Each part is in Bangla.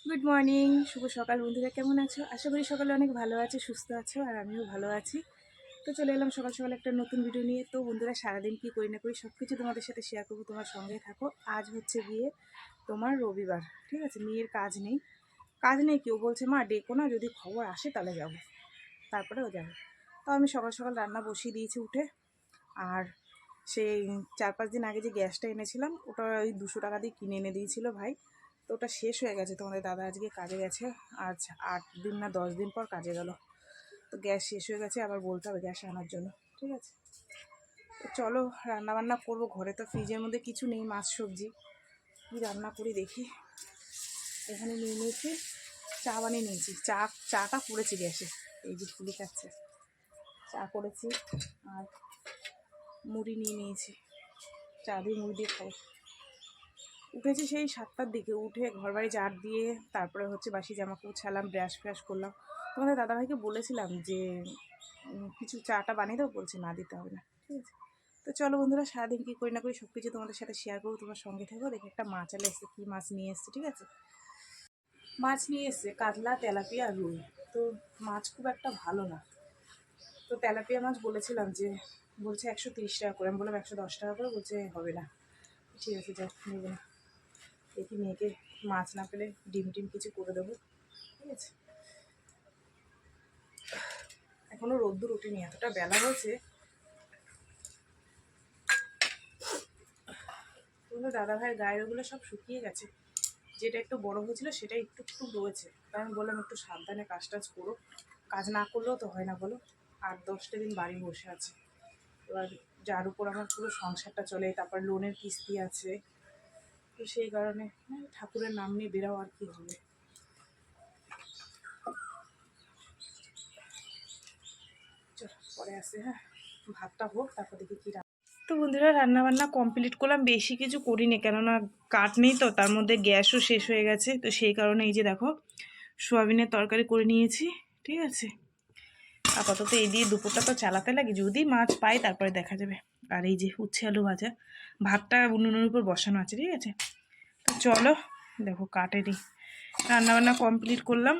গুড মর্নিং, শুভ সকাল বন্ধুরা। কেমন আছো? আশা করি সকালে অনেক ভালো আছো, সুস্থ আছো, আর আমিও ভালো আছি। তো চলে এলাম সকাল সকাল একটা নতুন ভিডিও নিয়ে। তো বন্ধুরা, সারাদিন কী করি না করি সব কিছু তোমাদের সাথে শেয়ার করবো, তোমার সঙ্গে থাকো। আজ হচ্ছে গিয়ে তোমার রবিবার, ঠিক আছে? মেয়ের কাজ নেই। কাজ নেই, কেউ বলছে মা ডেকো না, যদি খবর আসে তাহলে যাবো, তারপরেও যাবো। তো আমি সকাল সকাল রান্না বসিয়ে দিয়েছি উঠে। আর সেই 4-5 দিন আগে যে গ্যাসটা এনেছিলাম, ওটা ওই 200 টাকা দিয়ে কিনে এনে দিয়েছিল ভাই। তো ওটা শেষ হয়ে গেছে। তোমাদের দাদা আজকে কাজে গেছে, আজ 8 দিন না 10 দিন পর কাজে গেল। তো গ্যাস শেষ হয়ে গেছে, আবার বলতে হবে গ্যাস আনার জন্য, ঠিক আছে? তো চলো রান্নাবান্না করবো। ঘরে তো ফ্রিজের মধ্যে কিছু নেই, মাছ সবজি। কী রান্না করি দেখি। এখানে নিয়ে নিয়েছি, চা বানিয়ে নিয়েছি। চাটা করেছি গ্যাসে, এই যে ফুলি খাচ্ছে। চা করেছি আর মুড়ি নিয়ে নিয়েছি, চা দিয়ে মুড়ি দিয়ে খাবো। উঠেছি সেই 7টার দিকে, উঠে ঘরবাড়ি ঝাড় দিয়ে তারপরে হচ্ছে বাসি জামাকাপড় ছাড়লাম, ব্রাশ ফ্রাশ করলাম। তোমাদের দাদাভাইকে বলেছিলাম যে কিছু চাটা বানিয়ে দেবো, বলছে না দিতে হবে না, ঠিক আছে? তো চলো বন্ধুরা, সারাদিন কী করি না করি সব কিছু তোমাদের সাথে শেয়ার করবো, তোমার সঙ্গে থাকবো। দেখি একটা মাছ আলে এসছে, কী মাছ নিয়ে এসছে, ঠিক আছে? মাছ নিয়ে এসছে কাতলা, তেলাপিয়া, রুই। তো মাছ খুব একটা ভালো না। তো তেলাপিয়া মাছ বলেছিলাম যে, বলছে 130 টাকা করে। আমি বললাম 110 টাকা করে, বলছে হবে না। ঠিক আছে, যাক নেবে না। দেখি মেয়েকে মাছ না পেলে ডিম টিম কিছু করে দেবো, ঠিক আছে? এখনও রোদ্দুর ওঠেনি, এতটা বেলা হয়েছে। ওগুলো দাদাভাইয়ের গায়ের ওগুলো সব শুকিয়ে গেছে। যেটা একটু বড় হয়েছিল সেটা একটু একটু রয়েছে। তাই আমি বললাম একটু সাবধানে কাজ টাজ করো, কাজ না করলেও তো হয় না বলো। 8-10টা দিন বাড়ি বসে আছে। এবার যার উপর আমার পুরো সংসারটা চলে, তারপর লোনের কিস্তি আছে। তো সেই কারণে ঠাকুরের নাম নিয়ে বেরাও, আর কি হবে। চলো পরে আসে, হ্যাঁ ভাতটা হোক, তারপর দেখি কী। তো বন্ধুরা, রান্নাবান্না কমপ্লিট করলাম। বেশি কিছু করিনি, কেননা কাঠ নেই তো, তার মধ্যে গ্যাসও শেষ হয়ে গেছে। তো সেই কারণে এই যে দেখো, সোয়াবিনের তরকারি করে নিয়েছি, ঠিক আছে? আপাতত এই দিয়ে দুপুরটা তো চালাতে লাগে, যদি মাছ পাই তারপরে দেখা যাবে। আর এই যে উচ্ছে আলু ভাজা, ভাতটা উনুনের উপর বসানো আছে, ঠিক আছে? তো চলো দেখো কাটেনি। রান্নাবান্না কমপ্লিট করলাম।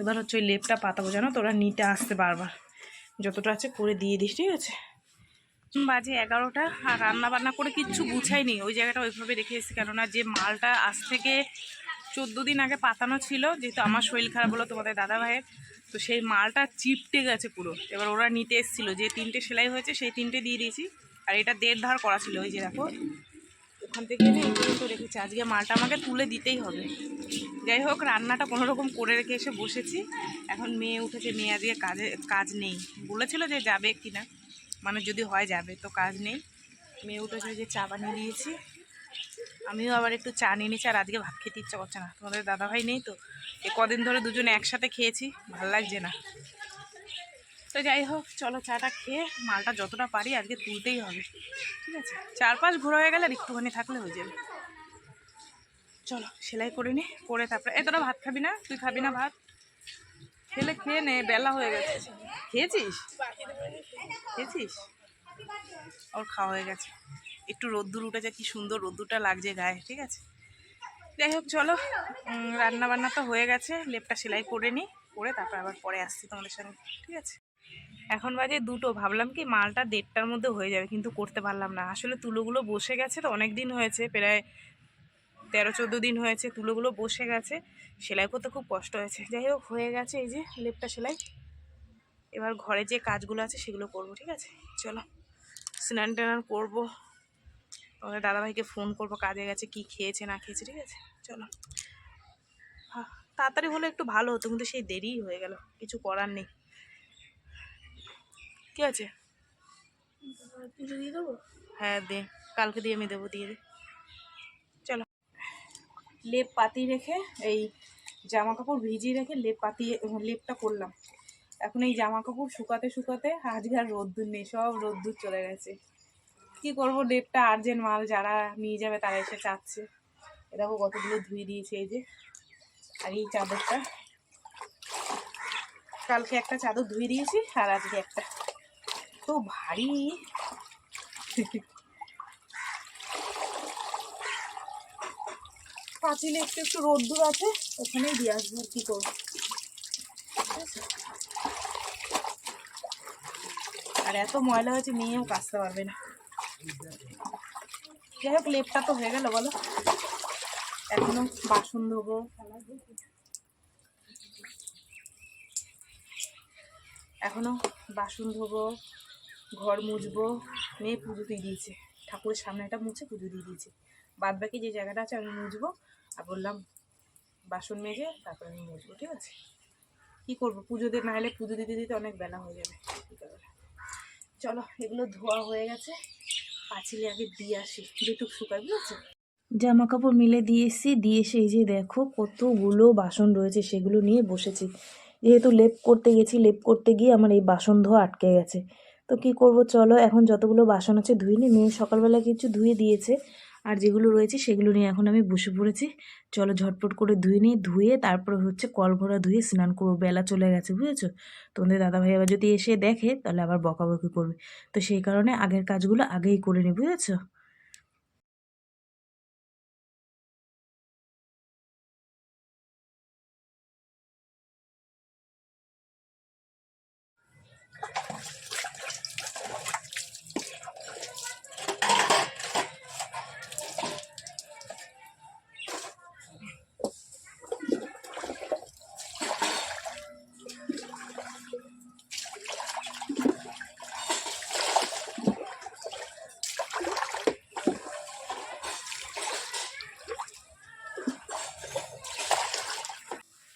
এবার হচ্ছে ওই লেপটা পাতাবো, জানো তো, ওরা নিতে আসতে বারবার। যতটা আছে করে দিয়ে দিস, ঠিক আছে? বাজে 11টা, আর রান্না বান্না করে কিচ্ছু গুছাইনি। ওই জায়গাটা ওইভাবে রেখে এসেছি, কেননা যে মালটা আজ থেকে 14 দিন আগে পাতানো ছিল, যেহেতু আমার শরীর খারাপ হলো তোমাদের দাদা ভাইয়ের, তো সেই মালটা চিপটে গেছে পুরো। এবার ওরা নিতে এসেছিলো, যে 3টে সেলাই হয়েছে সেই 3টে দিয়ে দিয়েছি। আর এটা 1.5 ধার করা ছিল, ওই যে দেখো ওখান থেকে এনে তো রেখেছি। আজকে মালটা আমাকে তুলে দিতেই হবে। যাই হোক, রান্নাটা কোনো রকম করে রেখে এসে বসেছি। এখন মেয়ে উঠেছে, মেয়ে আজকে কাজ নেই, বলেছিল যে যাবে কিনা, মানে যদি হয় যাবে, তো কাজ নেই। মেয়ে উঠেছে, যে চা বানিয়ে দিয়েছি, আমিও আবার একটু চা নিয়ে নিচ্ছি। আর আজকে ভাত খেতে ইচ্ছা করছে না, তোমাদের দাদাভাই নেই তো। কদিন ধরে দুজনে একসাথে খেয়েছি, ভাল লাগছে না। তো যাই হোক, চলো চাটা খেয়ে মালটা যতটা পারি আজকে তুলতেই হবে, ঠিক আছে? 4-5 ঘোরা হয়ে গেলে আর একটুখানি থাকলে হয়ে যাবে। চলো সেলাই করে নি, করে তারপরে তোরা ভাত খাবি না? তুই খাবি না ভাত? খেলে খেয়ে নে, বেলা হয়ে গেছে। খেয়েছিস? খেয়েছিস? ওর খাওয়া হয়ে গেছে। একটু রোদ্দুর উঠেছে, কি সুন্দর রোদ্দুরটা লাগছে গায়ে, ঠিক আছে? যাই হোক চলো, রান্না বান্না তো হয়ে গেছে, লেপটা সেলাই করে নিই, করে তারপর আবার পরে আসছি তোমাদের সঙ্গে, ঠিক আছে? এখন বাজে 2টো। ভাবলাম কি মালটা 1:30টার মধ্যে হয়ে যাবে, কিন্তু করতে পারলাম না। আসলে তুলোগুলো বসে গেছে, তো অনেক দিন হয়েছে, প্রায় 13-14 দিন হয়েছে তুলোগুলো বসে গেছে। সেলাই করতে খুব কষ্ট হয়েছে। যাই হোক হয়ে গেছে, এই যে লেপটা সেলাই। এবার ঘরে যে কাজগুলো আছে সেগুলো করব, ঠিক আছে? চলো স্নান টান করবো, তোমাদের দাদাভাইকে ফোন করবো, কাজে গেছে, কি খেয়েছে না খেয়েছে, ঠিক আছে? চলো। তাড়াতাড়ি হলে একটু ভালো হতো, কিন্তু সেই দেরিই হয়ে গেল, কিছু করার নেই। কি আছে? দিয়ে দেবো? হ্যাঁ দে, কালকে দিয়ে আমি দেবো, দিয়ে দে। চলো, লেপ পাতিয়ে রেখে, এই জামা কাপড় ভিজিয়ে রেখে লেপটা করলাম। এখন এই জামা কাপড় শুকাতে শুকাতে আজকে আর রোদ্দুর নেই, সব রোদ্দুর চলে গেছে। কি করবো, লেপটা আর্জেন্ট মাল, যারা নিয়ে যাবে তারা এসে চাচ্ছে। এরকম কতগুলো ধুয়ে দিয়েছে, এই যে। আর এই চাদরটা, কালকে একটা চাদর ধুয়ে দিয়েছি, আর আজকে একটা। তো ভারী। পাঁচিলে একটু একটু রোদ্দুর আছে, ওখানেই দিয়ে আসবো। আর কি করবো, ঠিক আছে? আর এত ময়লা হয়েছে, মেয়েও কাচতে পারবে না। যাই হোক, লেপটা তো হয়ে গেল বলো। এখনো বাসন ধোবো, ঘর মুছবো। মেয়ে পুজো দিয়ে দিয়েছে, ঠাকুরের সামনেটা মুছে পুজো দিয়ে দিয়েছে। বাদ বাকি যে জায়গাটা আছে আমি মুছবো। আর বললাম বাসন মেজে তারপর আমি মুছবো, ঠিক আছে? কি করবো, পুজো দিয়ে না হলে পুজো দিতে দিতে অনেক বেলা হয়ে যাবে। চলো, এগুলো ধোয়া হয়ে গেছে, পাঁচিলে আগে দিয়ে আসি, যেটুক শুকায়, বুঝেছো? জামা কাপড় মিলে দিয়ে এসেছি, দিয়ে এসে এই যে দেখো কতগুলো বাসন রয়েছে, সেগুলো নিয়ে বসেছি। যেহেতু লেপ করতে গেছি, লেপ করতে গিয়ে আমার এই বাসন ধোয়া আটকে গেছে। তো কি করব, চলো এখন যতগুলো বাসন আছে ধুয়ে নিই। মেয়ে সকালবেলা কিছু ধুয়ে দিয়েছে, আর যেগুলো রয়েছে সেগুলো নিয়ে এখন আমি বসে পড়েছি। চলো ঝটপট করে ধুয়ে নিই, ধুয়ে তারপরে হচ্ছে কল ভরা ধুয়ে স্নান করবো। বেলা চলে গেছে, বুঝেছো? তোমাদের দাদাভাই আবার যদি এসে দেখে তাহলে আবার বকাবকি করবে। তো সেই কারণে আগের কাজগুলো আগেই করে নিই, বুঝেছো?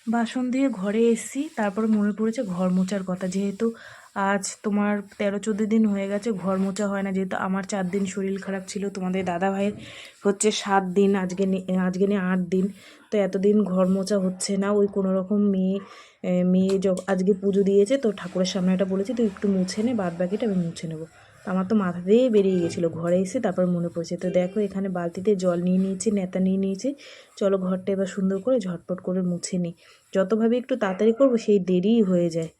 বাসন দিয়ে ঘরে এসেছি, তারপরে মনে পড়েছে ঘর মোছার কথা। যেহেতু আজ তোমার 13-14 দিন হয়ে গেছে ঘর মোছা হয় না, যেহেতু আমার 4 দিন শরীর খারাপ ছিল, তোমাদের দাদা ভাইয়ের হচ্ছে 7 দিন, আজকে নিয়ে 8 দিন। তো এতদিন ঘর মোছা হচ্ছে না। ওই কোনো রকম মেয়ে আজকে পুজো দিয়েছে, তো ঠাকুরের সামনে এটা বলেছি তুই একটু মুছে নে, বাদ বাকিটা আমি মুছে নেবো। তো আমার তো মাথা দিয়ে বেরিয়ে গেছিলো, ঘরে এসে তারপর মনে পড়েছে। তো দেখো এখানে বালতিতে জল নিয়ে নিয়েছি, নেতা নিয়ে নিয়েছি। চলো ঘরটা এবার সুন্দর করে ঝটপট করে মুছে নিই। যতভাবে একটু তাড়াতাড়ি করবো সেই দেরিই হয়ে যায়।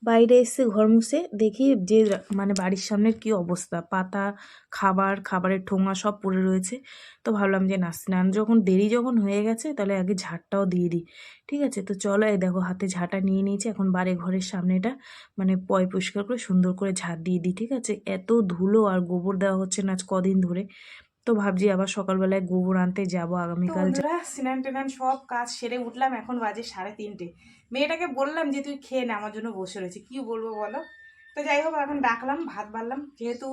বাইরে এসে ঘর মুছে দেখি যে মানে বাড়ির সামনের কি অবস্থা, পাতা, খাবারের ঠোঙা সব পড়ে রয়েছে। তো ভাবলাম যে না, স্নান যখন হয়ে গেছে তাহলে আগে ঝাড়টাও দিয়ে দিই, ঠিক আছে? তো চলো, এই দেখো হাতে ঝাঁটা নিয়ে নিয়েছি। এখন বাড়ি ঘরের সামনেটা মানে পরিষ্কার করে সুন্দর করে ঝাড় দিয়ে দিই, ঠিক আছে? এত ধুলো আর গোবর দেওয়া হচ্ছে না আজ কদিন ধরে। তো ভাবছি আবার সকালবেলায় গোবর আনতে যাবো আগামীকাল। স্নান টেনান সব কাজ সেরে উঠলাম, এখন বাজে 3:30। মেয়েটাকে বললাম যে তুই খেয়ে নে, আমার জন্য বসে রয়েছে, কি বলবো বলো? তো যাই হোক, এখন ডাকলাম, ভাত বাড়লাম। যেহেতু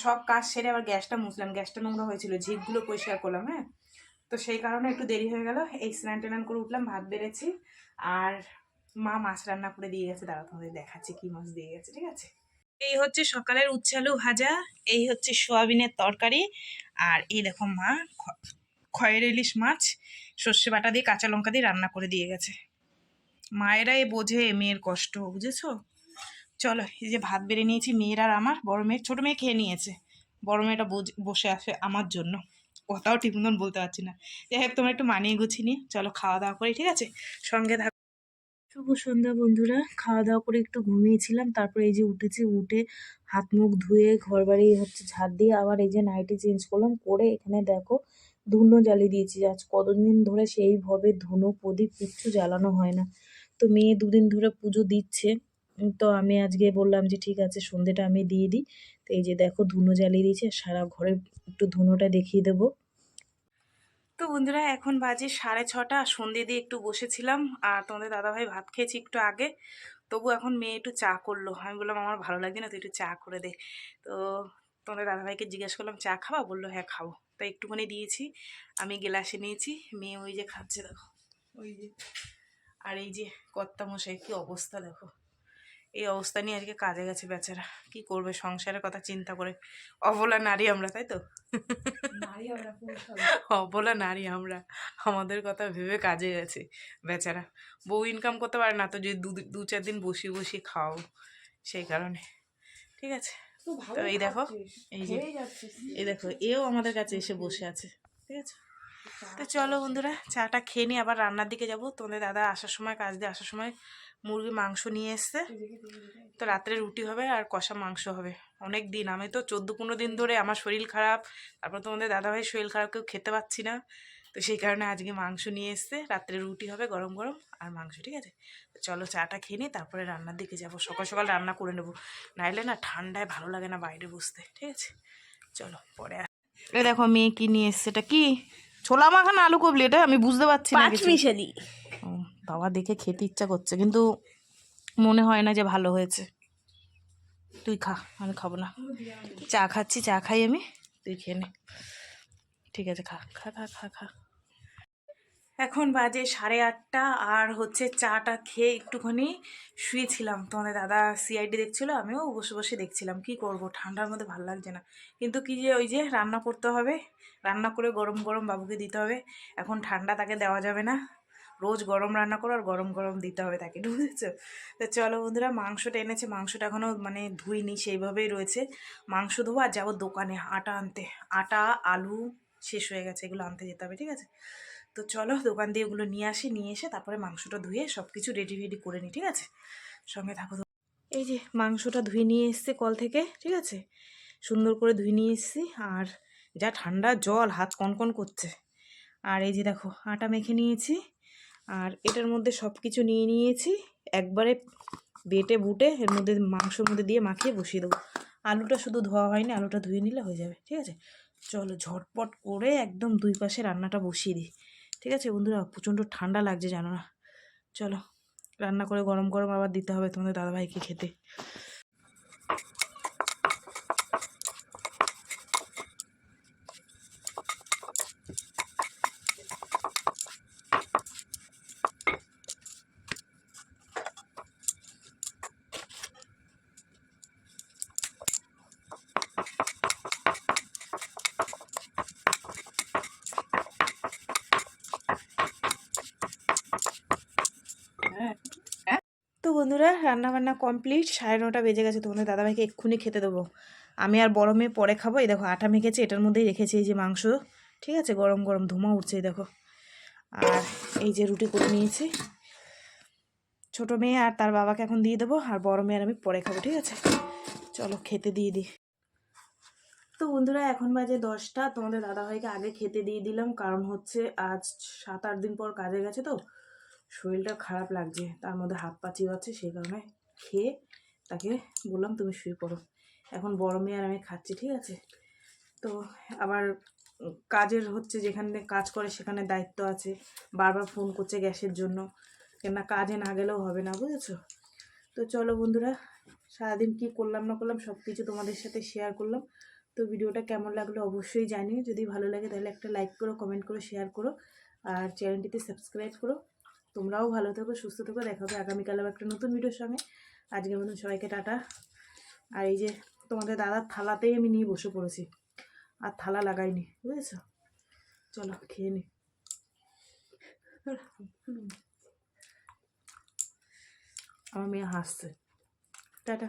সব কাজ সেরে আবার গ্যাসটা মুছলাম, গ্যাসটা নোংরা হয়েছিল, ঝিকগুলো পরিষ্কার করলাম, হ্যাঁ। তো সেই কারণে একটু দেরি হয়ে গেল। এই স্নান টেনান করে উঠলাম, ভাত বেড়েছি, আর মা মাছ রান্না করে দিয়ে গেছে। দাঁড়া, তোমাদের দেখাচ্ছি কি মাছ দিয়ে গেছে, ঠিক আছে? এই হচ্ছে সকালের উচ্ছে আলু ভাজা, এই হচ্ছে সোয়াবিনের তরকারি, আর এই দেখো মা খয়ের ইলিশ মাছ সর্ষে বাটা দিয়ে কাঁচা লঙ্কা দিয়ে রান্না করে দিয়ে গেছে। মায়েরাই বোঝে মেয়ের কষ্ট, বুঝেছো? চলো, এই যে ভাত বেড়ে নিয়েছি, মেয়ের আর আমার, বড় মেয়ে, ছোট মেয়ে খেয়ে নিয়েছে, বড় মেয়েটা বসে আছে আমার জন্য, কথাও ঠিক মতন বলতে পারছি না। যাই হোক, তোমরা একটু মানিয়ে গুছিয়ে নিয়ে চলো খাওয়া দাওয়া করি, ঠিক আছে? সঙ্গে থাকো। শুভ সন্ধ্যা বন্ধুরা, খাওয়া দাওয়া করে একটু ঘুমিয়েছিলাম, তারপরে এই যে উঠেছি, উঠে হাত মুখ ধুয়ে ঘর বাড়ি হচ্ছে ঝাড় দিয়ে আবার এই যে নাইটি চেঞ্জ করলাম, করে এখানে দেখো ধুনো জ্বালিয়ে দিয়েছি। আজ কতদিন ধরে সেইভাবে ধুনো প্রদীপ কিচ্ছু জ্বালানো হয় না। তো মেয়ে 2 দিন ধরে পুজো দিচ্ছে, তো আমি আজকে বললাম যে ঠিক আছে সন্ধ্যেটা আমি দিয়ে দিই। তো এই যে দেখো ধুনো জ্বালিয়ে দিয়েছি, আর সারা ঘরে একটু ধুনোটা দেখিয়ে দেবো। তো বন্ধুরা, এখন বাজে 6:30, সন্ধ্যে দিয়ে একটু বসেছিলাম, আর তোমাদের দাদাভাই ভাত খেয়েছি একটু আগে। তবু এখন মেয়ে একটু চা করলো, আমি বললাম আমার ভালো লাগছে না, তুই একটু চা করে দে। তো তোমাদের দাদাভাইকে জিজ্ঞেস করলাম চা খাওয়া, বললো হ্যাঁ খাবো। তো একটুখানি দিয়েছি, আমি গ্লাসে নিয়েছি, মেয়ে ওই যে খাচ্ছে দেখো, ওই যে। আর এই যে কর্তা মশাই কি অবস্থা দেখো, এই অবস্থা নিয়ে আজকে কাজে গেছে বেচারা। কি করবে সংসারের কথা চিন্তা করে, অবলা নারী আমরা, তাই তো? অবলা নারী আমরা, আমাদের কথা ভেবে কাজে গেছে বেচারা। বউ ইনকাম করতে পারে না তো, যে 2-4 দিন বসিয়ে বসিয়ে খাও, সেই কারণে, ঠিক আছে? তো এই দেখো, এই দেখো এও আমাদের কাছে এসে বসে আছে, ঠিক আছে? তো চলো বন্ধুরা, চাটা খেয়ে নিয়ে আবার রান্নার দিকে যাব। তোমাদের দাদা আসার সময়, কাজ দিয়ে আসার সময় মুরগি মাংস নিয়ে এসছে, তো রাত্রে রুটি হবে আর কষা মাংস হবে। অনেক দিন, আমি তো 14-15 দিন ধরে আমার শরীর খারাপ, তারপর তোমাদের দাদাভাইয়ের শরীর খারাপ, কেউ খেতে পাচ্ছি না। তো সেই কারণে আজকে মাংস নিয়ে এসছে, রাত্রে রুটি হবে গরম গরম আর মাংস, ঠিক আছে। তো চলো চাটা খেয়ে নিই, তারপরে রান্নার দিকে যাবো। সকাল সকাল রান্না করে নেবো, নাইলে না ঠান্ডায় ভালো লাগে না বাইরে বসতে, ঠিক আছে। চলো পরে এ দেখো মেয়ে কি নিয়ে এসছে, এটা কি ছোলা মাখানো আলু কবলি, এটা আমি বুঝতে পারছি না কিছু। ও বাবা, দেখে খেতে ইচ্ছা করছে কিন্তু মনে হয় না যে ভালো হয়েছে। তুই খা, আমি খাবো না। চা খাচ্ছি, চা খাই আমি, তুই খেয়ে নে। ঠিক আছে, খা খা খা খা খা। এখন বাজে 8:30 আর হচ্ছে চাটা খেয়ে একটুখানি শুয়েছিলাম। তোমাদের দাদা সিআইডি দেখছিল, আমিও বসে বসে দেখছিলাম। কি করব, ঠান্ডার মধ্যে ভালো লাগছে না। কিন্তু কি যে ওই যে রান্না করতে হবে, রান্না করে গরম গরম বাবুকে দিতে হবে। এখন ঠান্ডা তাকে দেওয়া যাবে না, রোজ গরম রান্না করো আর গরম গরম দিতে হবে তাকে, বুঝেছো। তো চলো বন্ধুরা, মাংসটা এনেছে, মাংসটা এখনও মানে ধুইনি, সেইভাবেই রয়েছে। মাংস ধোবো আর যাবো দোকানে আটা আনতে। আটা, আলু শেষ হয়ে গেছে, এগুলো আনতে যেতে হবে, ঠিক আছে। তো চলো দোকান দিয়ে এগুলো নিয়ে আসি, নিয়ে এসে তারপরে মাংসটা ধুয়ে সব কিছু রেডি করে নিই, ঠিক আছে। সঙ্গে থাকো। এই যে মাংসটা ধুয়ে নিয়ে এসছি কল থেকে, ঠিক আছে, সুন্দর করে ধুয়ে নিয়ে এসছি। আর যা ঠান্ডা জল, হাত কনকন করছে। আর এই যে দেখো আটা মেখে নিয়েছি, আর এটার মধ্যে সব কিছু নিয়ে নিয়েছি একবারে বেটে বুটে, এর মধ্যে মাংসের মধ্যে দিয়ে মাখিয়ে বসিয়ে দেবো। আলুটা শুধু ধোয়া হয়নি, আলুটা ধুয়ে নিলে হয়ে যাবে, ঠিক আছে। চলো ঝটপট করে একদম 2 পাশে রান্নাটা বসিয়ে দিই, ঠিক আছে বন্ধুরা। প্রচণ্ড ঠান্ডা লাগছে জানো না। চলো রান্না করে গরম গরম আবার দিতে হবে তোমাদের দাদাভাইকে খেতে। তো বন্ধুরা রান্নাবান্না কমপ্লিট, 9:30 বেজে গেছে। তোমাদের দাদাভাইকে এক্ষুনি খেতে দেবো। আমি আর বড় মেয়ে পরে খাবো। এই দেখো আটা মেখেছি, এটার মধ্যেই রেখেছি এই যে মাংস, ঠিক আছে, গরম গরম ধোঁয়া উঠছে, এই দেখো। আর এই যে রুটি করে নিয়েছি, ছোটো মেয়ে আর তার বাবাকে এখন দিয়ে দেবো, আর বড় মেয়ে আর আমি পরে খাবো, ঠিক আছে। চলো খেতে দিয়ে দিই। তো বন্ধুরা এখন বাজে 10টা, তোমাদের দাদাভাইকে আগে খেতে দিয়ে দিলাম, কারণ হচ্ছে আজ 7-8 দিন পর কাজে গেছে, তো শরীরটা খারাপ লাগছে, তার মধ্যে হাত পা চিবাচ্ছে, সেই কারণে খেয়ে তাকে বললাম তুমি শুয়ে পড়ো। এখন বড় মেয়ে আর আমি খাচ্ছি, ঠিক আছে। তো আবার কাজের হচ্ছে, যেখানে কাজ করে সেখানে দায়িত্ব আছে, বারবার ফোন করছে গ্যাসের জন্য, কেননা কাজে না গেলেও হবে না, বুঝেছো। তো চলো বন্ধুরা, সারাদিন কি করলাম না করলাম সব কিছু তোমাদের সাথে শেয়ার করলাম। তো ভিডিওটা কেমন লাগলো অবশ্যই জানিও, যদি ভালো লাগে তাহলে একটা লাইক করো, কমেন্ট করো, শেয়ার করো, আর চ্যানেলটিতে সাবস্ক্রাইব করো। তোমরাও ভালো থেকো, সুস্থ থেকো, দেখা হবে আগামীকাল আবার একটা নতুন ভিডিওর সঙ্গে। আজকের মতন সবাইকে টাটা। আর এই যে তোমাদের দাদার থালাতেই আমি নিয়ে বসে পড়েছি, আর থালা লাগাইনি, বুঝেছো। চলো খেয়ে নি। আমার মেয়ে হাসছে। টাটা।